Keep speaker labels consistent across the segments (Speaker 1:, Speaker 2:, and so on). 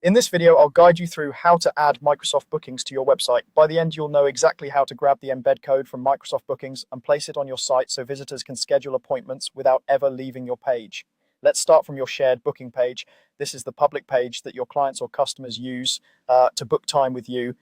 Speaker 1: In this video, I'll guide you through how to add Microsoft Bookings to your website. By the end, you'll know exactly how to grab the embed code from Microsoft Bookings and place it on your site so visitors can schedule appointments without ever leaving your page. Let's start from your shared booking page. This is the public page that your clients or customers use to book time with you.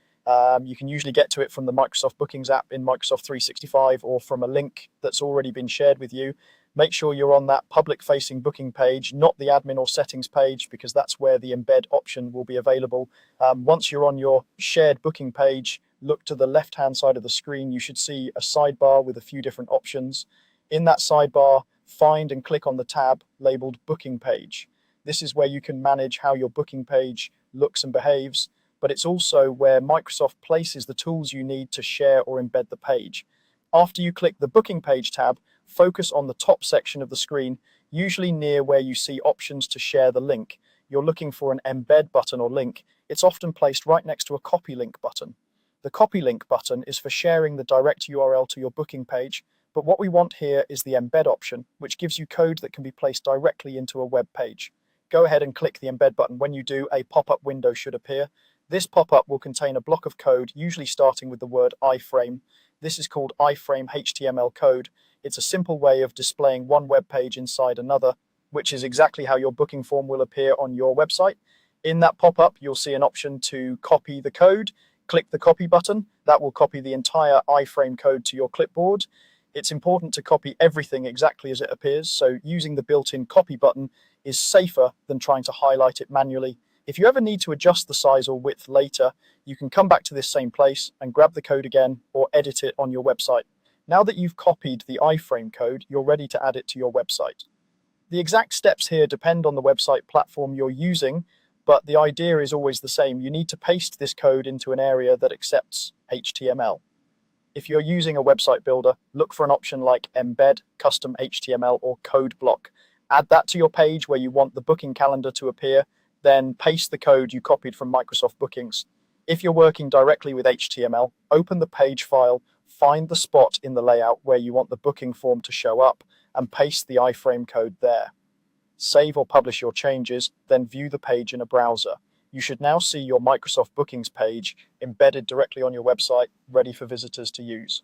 Speaker 1: You can usually get to it from the Microsoft Bookings app in Microsoft 365 or from a link that's already been shared with you. Make sure you're on that public-facing booking page, not the admin or settings page, because that's where the embed option will be available. Once you're on your shared booking page, look to the left-hand side of the screen. You should see a sidebar with a few different options. In that sidebar, find and click on the tab labeled Booking Page. This is where you can manage how your booking page looks and behaves, but it's also where Microsoft places the tools you need to share or embed the page. After you click the Booking Page tab, focus on the top section of the screen, usually near where you see options to share the link. You're looking for an embed button or link. It's often placed right next to a copy link button. The copy link button is for sharing the direct URL to your booking page, but what we want here is the embed option, which gives you code that can be placed directly into a web page. Go ahead and click the embed button. When you do, a pop-up window should appear. This pop-up will contain a block of code, usually starting with the word iframe. This is called iframe HTML code. It's a simple way of displaying one web page inside another, which is exactly how your booking form will appear on your website. In that pop-up, you'll see an option to copy the code. Click the copy button. That will copy the entire iframe code to your clipboard. It's important to copy everything exactly as it appears, so using the built-in copy button is safer than trying to highlight it manually. If you ever need to adjust the size or width later, you can come back to this same place and grab the code again or edit it on your website. Now that you've copied the iframe code, you're ready to add it to your website. The exact steps here depend on the website platform you're using, but the idea is always the same. You need to paste this code into an area that accepts HTML. If you're using a website builder, look for an option like Embed, Custom HTML, or Code Block. Add that to your page where you want the booking calendar to appear, then paste the code you copied from Microsoft Bookings. If you're working directly with HTML, open the page file, find the spot in the layout where you want the booking form to show up, and paste the iframe code there. Save or publish your changes, then view the page in a browser. You should now see your Microsoft Bookings page embedded directly on your website, ready for visitors to use.